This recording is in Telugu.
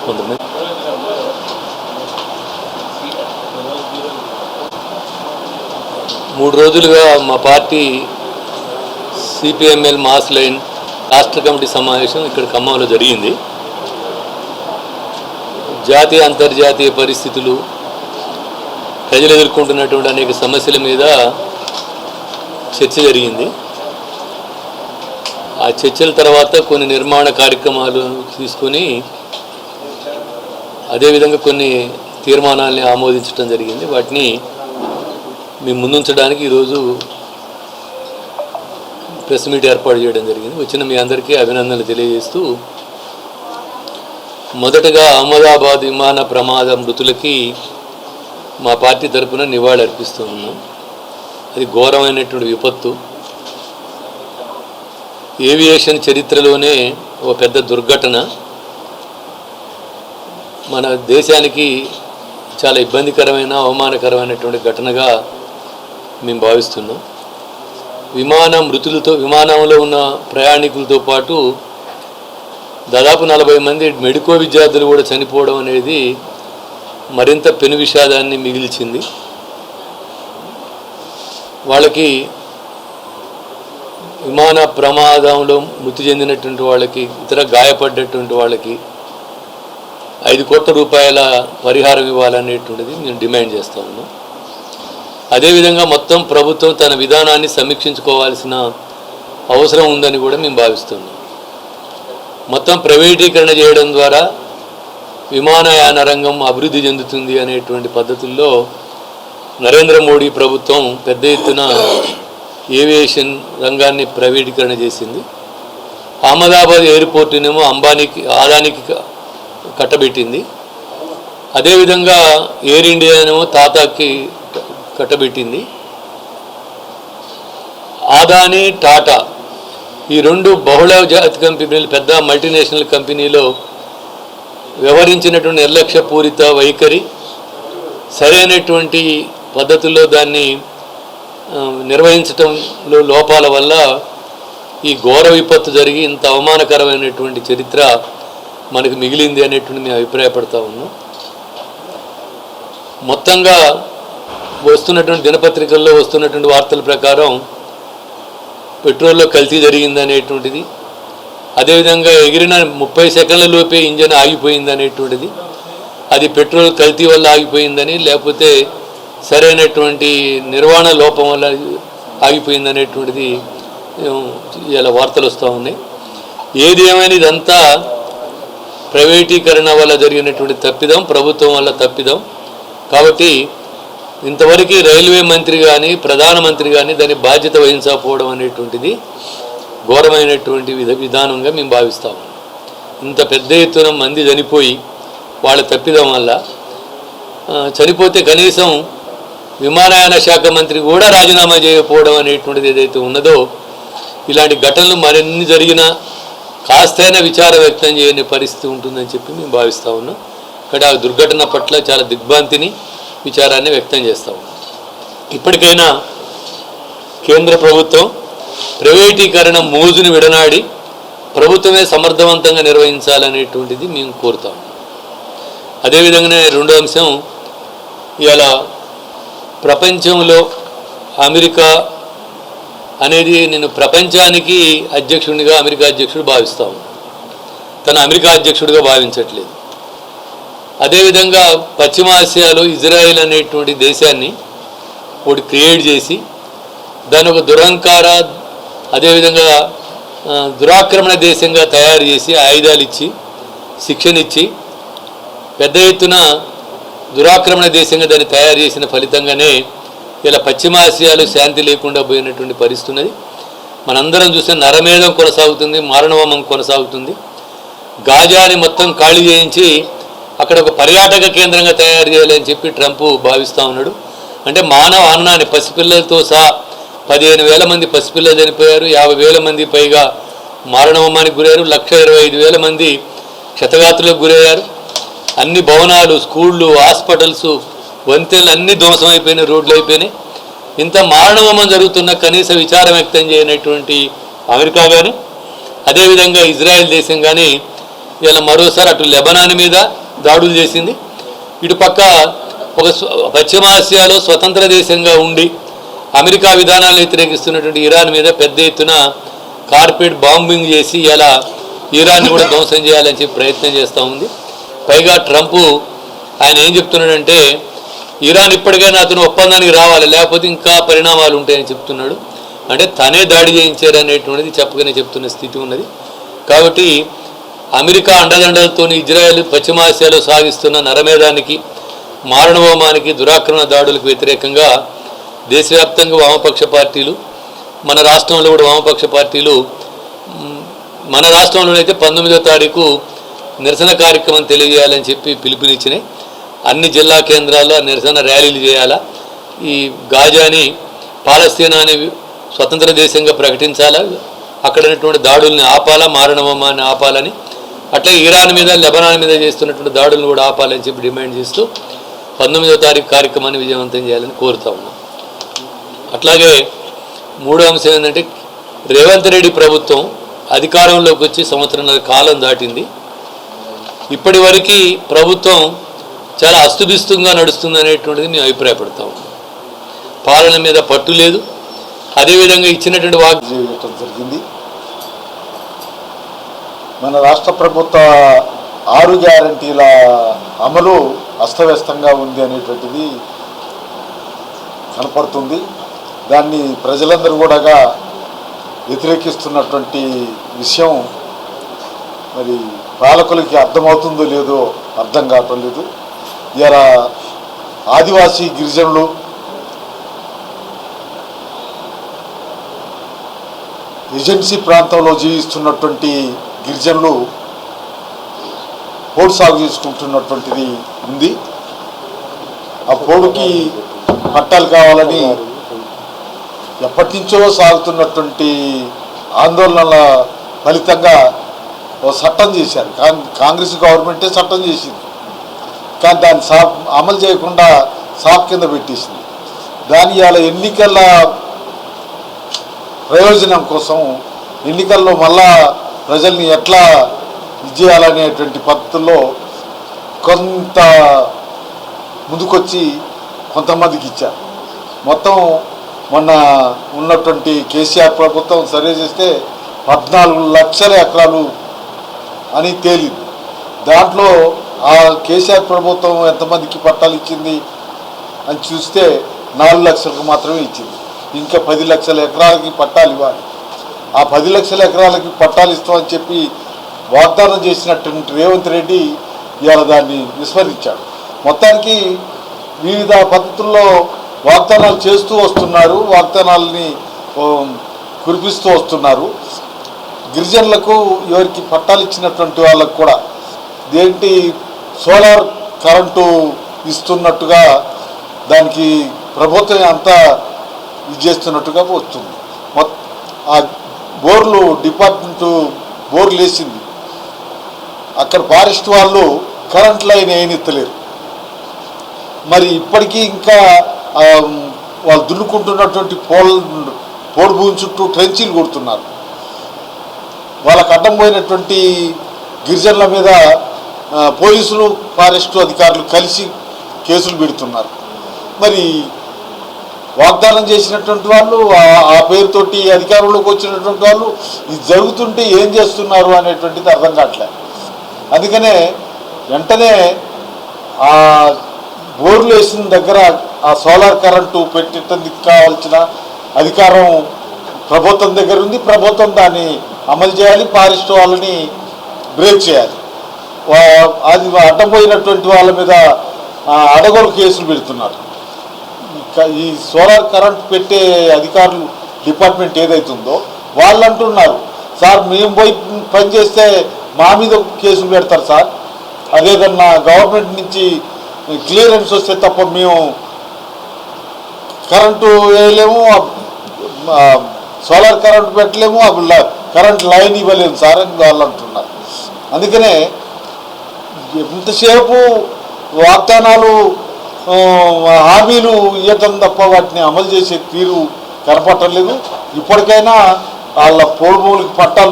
కొంతమంది 3 రోజులుగా మా పార్టీ సిపిఎంఎల్ మాస్ లైన్ రాష్ట్ర కమిటీ సమావేశం ఇక్కడ ఖమ్మంలో జరిగింది. జాతీయ అంతర్జాతీయ పరిస్థితులు, ప్రజలు ఎదుర్కొంటున్నటువంటి అనేక సమస్యల మీద చర్చ జరిగింది. ఆ చర్చల తర్వాత కొన్ని నిర్మాణ కార్యక్రమాలు తీసుకొని అదేవిధంగా కొన్ని తీర్మానాలని ఆమోదించడం జరిగింది. వాటిని మేము ముందుంచడానికి ఈరోజు ప్రెస్ మీట్ ఏర్పాటు చేయడం జరిగింది. వచ్చిన మీ అందరికీ అభినందనలు తెలియజేస్తూ, మొదటగా అహ్మదాబాద్ విమాన ప్రమాద మృతులకి మా పార్టీ తరఫున నివాళి అర్పిస్తూ ఉన్నాం. అది ఘోరమైనటువంటి విపత్తు. ఏవియేషన్ చరిత్రలోనే ఒక పెద్ద దుర్ఘటన. మన దేశానికి చాలా ఇబ్బందికరమైన, అవమానకరమైనటువంటి ఘటనగా మేము భావిస్తున్నాం. విమానంలో ఉన్న ప్రయాణికులతో పాటు దాదాపు 40 మంది మెడికో విద్యార్థులు కూడా చనిపోవడం అనేది మరింత పెను విషాదాన్ని మిగిల్చింది. వాళ్ళకి విమాన ప్రమాదంలో మృతి చెందినటువంటి వాళ్ళకి, ఇతర గాయపడ్డటువంటి వాళ్ళకి 5 కోట్ల రూపాయల పరిహారం ఇవ్వాలనేటువంటిది మేము డిమాండ్ చేస్తూ ఉన్నాం. అదేవిధంగా మొత్తం ప్రభుత్వం తన విధానాన్ని సమీక్షించుకోవాల్సిన అవసరం ఉందని కూడా మేము భావిస్తున్నాం. మొత్తం ప్రైవేటీకరణ చేయడం ద్వారా విమానయాన రంగం అభివృద్ధి చెందుతుంది అనేటువంటి పద్ధతుల్లో నరేంద్ర మోడీ ప్రభుత్వం పెద్ద ఎత్తున ఏవియేషన్ రంగాన్ని ప్రైవేటీకరణ చేసింది. అహ్మదాబాద్ ఎయిర్పోర్టునేమో అదానికి కట్టబెట్టింది. అదేవిధంగా ఎయిర్ ఇండియానేమో టాటాకి కట్టబెట్టింది. అదానీ, టాటా ఈ 2 బహుళ జాతి కంపెనీలు, పెద్ద మల్టీనేషనల్ కంపెనీలో వ్యవహరించినటువంటి నిర్లక్ష్యపూరిత వైఖరి, సరైనటువంటి పద్ధతుల్లో దాన్ని నిర్వహించడంలో లోపాల వల్ల ఈ ఘోర విపత్తు జరిగి ఇంత అవమానకరమైనటువంటి చరిత్ర మనకు మిగిలింది అనేటువంటి మేము అభిప్రాయపడతా ఉన్నాం. మొత్తంగా వస్తున్నటువంటి దినపత్రికల్లో వస్తున్నటువంటి వార్తల ప్రకారం పెట్రోల్లో కల్తీ జరిగింది అనేటువంటిది, అదేవిధంగా ఎగిరిన 30 సెకండ్ల లోపే ఇంజన్ ఆగిపోయింది అనేటువంటిది, అది పెట్రోల్ కల్తీ వల్ల ఆగిపోయిందని, లేకపోతే సరైనటువంటి నిర్వహణ లోపం వల్ల ఆగిపోయింది అనేటువంటిది ఇలా వార్తలు వస్తూ ఉన్నాయి. ఏది ఏమైనా ఇదంతా ప్రైవేటీకరణ వల్ల జరిగినటువంటి తప్పిదం, ప్రభుత్వం వల్ల తప్పిదం. కాబట్టి ఇంతవరకు రైల్వే మంత్రి కానీ, ప్రధానమంత్రి కానీ దాని బాధ్యత వహించకపోవడం అనేటువంటిది ఘోరమైనటువంటి విధానంగా మేము భావిస్తాము. ఇంత పెద్ద ఎత్తున మంది చనిపోయి వాళ్ళ తప్పిదం వల్ల, చనిపోతే కనీసం విమానయాన శాఖ మంత్రి కూడా రాజీనామా చేయకపోవడం అనేటువంటిది ఏదైతే ఉన్నదో, ఇలాంటి ఘటనలు మరిన్ని జరిగినా కాస్తైనా విచారం వ్యక్తం చేయని పరిస్థితి ఉంటుందని చెప్పి మేము భావిస్తూ ఉన్నాం. ఇక్కడ ఆ దుర్ఘటన పట్ల చాలా దిగ్భ్రాంతిని, విచారాన్ని వ్యక్తం చేస్తూ ఉన్నాం. ఇప్పటికైనా కేంద్ర ప్రభుత్వం ప్రైవేటీకరణ మోజుని విడనాడి ప్రభుత్వమే సమర్థవంతంగా నిర్వహించాలనేటువంటిది మేము కోరుతాం. అదేవిధంగానే రెండో అంశం, ఇలా ప్రపంచంలో అమెరికా అనేది, నేను ప్రపంచానికి అధ్యక్షుడిగా అమెరికా అధ్యక్షుడు భావిస్తాము, తను అమెరికా అధ్యక్షుడిగా భావించట్లేదు. అదేవిధంగా పశ్చిమాసియాలో ఇజ్రాయెల్ అనేటువంటి దేశాన్ని ఒకటి క్రియేట్ చేసి దాని ఒక దురహంకార, అదేవిధంగా దురాక్రమణ దేశంగా తయారు చేసి ఆయుధాలు ఇచ్చి, శిక్షణ ఇచ్చి, పెద్ద ఎత్తున దురాక్రమణ దేశంగా దాన్ని తయారు చేసిన ఫలితంగానే ఇలా పశ్చిమాసియాలో శాంతి లేకుండా పోయినటువంటి పరిస్థితి ఉన్నది. మనందరం చూస్తే నరమేధం కొనసాగుతుంది, మారణహోమం కొనసాగుతుంది. గాజాని మొత్తం ఖాళీ చేయించి అక్కడ ఒక పర్యాటక కేంద్రంగా తయారు చేయాలని చెప్పి ట్రంప్ భావిస్తూ ఉన్నాడు. అంటే మానవ అన్నాన్ని, పసిపిల్లలతో సహా 15,000 మంది పసిపిల్లలు చనిపోయారు, 50,000 మంది పైగా మారణహోమానికి గురయ్యారు, 1,25,000 మంది క్షతగాత్రులకు గురయ్యారు. అన్ని భవనాలు, స్కూళ్ళు, హాస్పిటల్స్, వంతెనలు అన్నీ ధ్వంసం అయిపోయినాయి, రోడ్లు అయిపోయినాయి. ఇంత మారణహోమం జరుగుతున్న కనీస విచారం వ్యక్తం చేయనటువంటి అమెరికా కానీ, అదేవిధంగా ఇజ్రాయెల్ దేశం కానీ ఇలా మరోసారి అటు లెబనాన్ మీద దాడులు చేసింది. ఇటుపక్క ఒక పశ్చిమాసియాలో స్వతంత్ర దేశంగా ఉండి అమెరికా విధానాలను వ్యతిరేకిస్తున్నటువంటి ఇరాన్ మీద పెద్ద ఎత్తున కార్పెట్ బాంబింగ్ చేసి ఇలా ఇరాన్ని కూడా ధ్వంసం చేయాలని చెప్పి ప్రయత్నం చేస్తూ ఉంది. పైగా ట్రంప్ ఆయన ఏం చెప్తున్నాడంటే ఇరాన్ ఇప్పటికైనా అతను ఒప్పందానికి రావాలి, లేకపోతే ఇంకా పరిణామాలు ఉంటాయని చెప్తున్నాడు. అంటే తనే దాడి చేయించారనేటువంటిది చెప్పగానే చెప్తున్న స్థితి ఉన్నది. కాబట్టి అమెరికా అండదండలతో ఇజ్రాయెల్ పశ్చిమాసియాలో సాగిస్తున్న నరమేధానికి, మారణహోమానికి, దురాక్రమణ దాడులకు వ్యతిరేకంగా దేశవ్యాప్తంగా వామపక్ష పార్టీలు, మన రాష్ట్రంలో కూడా వామపక్ష పార్టీలు, మన రాష్ట్రంలోనైతే 19వ తారీఖు నిరసన కార్యక్రమం తెలియజేయాలని చెప్పి పిలుపునిచ్చినాయి. అన్ని జిల్లా కేంద్రాల్లో నిరసన ర్యాలీలు చేయాలా, ఈ గాజాని పాలస్తీనాని స్వతంత్ర దేశంగా ప్రకటించాలా, అక్కడ ఉన్నటువంటి దాడుల్ని ఆపాలా, మారణహోమాన్ని ఆపాలని, అట్లా ఇరాన్ మీద లెబనాన్ మీద చేస్తున్నటువంటి దాడులను కూడా ఆపాలని చెప్పి డిమాండ్ చేస్తూ 19వ తారీఖు కార్యక్రమాన్ని విజయవంతం చేయాలని కోరుతా ఉన్నాం. అట్లాగే మూడో అంశం ఏంటంటే రేవంత్ రెడ్డి ప్రభుత్వం అధికారంలోకి వచ్చి సంవత్సరంన్నర కాలం దాటింది. ఇప్పటి వరకు ప్రభుత్వం చాలా అస్తుబిస్తుగా నడుస్తుంది అనేటువంటిది మేము అభిప్రాయపడతా ఉన్నాం. పాలన మీద పట్టు లేదు. అదేవిధంగా ఇచ్చినటువంటి వాగ్దానం జరిగింది. మన రాష్ట్ర ప్రభుత్వ 6 గ్యారంటీల అమలు అస్తవ్యస్తంగా ఉంది అనేటువంటిది కనపడుతుంది. దాన్ని ప్రజలందరూ కూడా వ్యతిరేకిస్తున్నటువంటి విషయం మరి పాలకులకి అర్థమవుతుందో లేదో అర్థం కావటం లేదు. ఇలా ఆదివాసీ గిరిజనులు, ఏజెన్సీ ప్రాంతంలో జీవిస్తున్నటువంటి గిరిజనులు పోడు సాగు చేసుకుంటున్నటువంటిది ఉంది. ఆ పోడుకి పట్టాలు కావాలని ఎప్పటి నుంచో సాగుతున్నటువంటి ఆందోళనల ఫలితంగా ఓ చట్టం చేశారు. కాంగ్రెస్ గవర్నమెంటే చట్టం చేసింది, కానీ దాన్ని అమలు చేయకుండా సాఫ్ కింద పెట్టేసింది. దాని ఇవాళ ఎన్నికల ప్రయోజనం కోసం ఎన్నికల్లో మళ్ళా ప్రజల్ని ఎట్లా చేయాలనేటువంటి పద్ధతుల్లో కొంత ముందుకొచ్చి కొంతమందికి ఇచ్చారు. మొత్తం మొన్న ఉన్నటువంటి కేసీఆర్ ప్రభుత్వం సర్వే చేస్తే 14 లక్షల ఎకరాలు అని తేలింది. దాంట్లో ఆ కేసీఆర్ ప్రభుత్వం ఎంతమందికి పట్టాలు ఇచ్చింది అని చూస్తే 4 లక్షలకు మాత్రమే ఇచ్చింది. ఇంకా 10 లక్షల ఎకరాలకి పట్టాలు ఇవ్వాలి. ఆ 10 లక్షల ఎకరాలకి పట్టాలు ఇస్తామని చెప్పి వాగ్దానం చేసినటువంటి రేవంత్ రెడ్డి ఇవాళ దాన్ని విస్మరించాడు. మొత్తానికి వివిధ పద్ధతుల్లో వాగ్దానాలు చేస్తూ వస్తున్నారు, వాగ్దానాలని కురిపిస్తూ వస్తున్నారు. గిరిజనులకు ఎవరికి పట్టాలు ఇచ్చినటువంటి వాళ్ళకు కూడా దేంటి సోలార్ కరెంటు ఇస్తున్నట్టుగా దానికి ప్రభుత్వం అంతా ఇది చేస్తున్నట్టుగా వస్తుంది. ఆ బోర్లు డిపార్ట్మెంటు బోర్లు వేసింది, అక్కడ ఫారెస్ట్ వాళ్ళు కరెంట్ లైన్ వేయనిత్తలేరు. మరి ఇప్పటికీ ఇంకా వాళ్ళు దున్నుకుంటున్నటువంటి పోడు భూమి చుట్టూ ట్రెంచీలు కొడుతున్నారు. వాళ్ళకు అడ్డం పోయినటువంటి గిరిజనుల మీద పోలీసులు ఫారెస్ట్ అధికారులు కలిసి కేసులు పెడుతున్నారు. మరి వాగ్దానం చేసినటువంటి వాళ్ళు, ఆ పేరుతోటి అధికారంలోకి వచ్చినటువంటి వాళ్ళు ఇది జరుగుతుంటే ఏం చేస్తున్నారు అనేటువంటిది అర్థం కావట్లేదు. అందుకనే వెంటనే ఆ బోర్లు వేసిన దగ్గర ఆ సోలార్ కరెంటు పెట్టేందుకు కావాల్సిన అధికారం ప్రభుత్వం దగ్గర ఉంది. ప్రభుత్వం దాన్ని అమలు చేయాలి, ఫారెస్ట్ వాళ్ళని బ్రేక్ చేయాలి. అది అడ్డపోయినటువంటి వాళ్ళ మీద అడగొలు కేసులు పెడుతున్నారు. ఈ సోలార్ కరెంట్ పెట్టే అధికారులు డిపార్ట్మెంట్ ఏదైతుందో వాళ్ళు అంటున్నారు, సార్ మేము పోయి పనిచేస్తే మా మీద కేసులు పెడతారు సార్, అదేదన్నా గవర్నమెంట్ నుంచి క్లియరెన్స్ వస్తే తప్ప మేము కరెంటు వేయలేము, సోలార్ కరెంటు పెట్టలేము, కరెంట్ లైన్ ఇవ్వలేము సార్ అని వాళ్ళు అంటున్నారు. అందుకనే ఎంతసేపు వాగ్దానాలు హామీలు ఇవ్వటం తప్ప వాటిని అమలు చేసే తీరు కనపట్టలేదు. ఇప్పటికైనా వాళ్ళ పోడు భూములకి పట్టాలు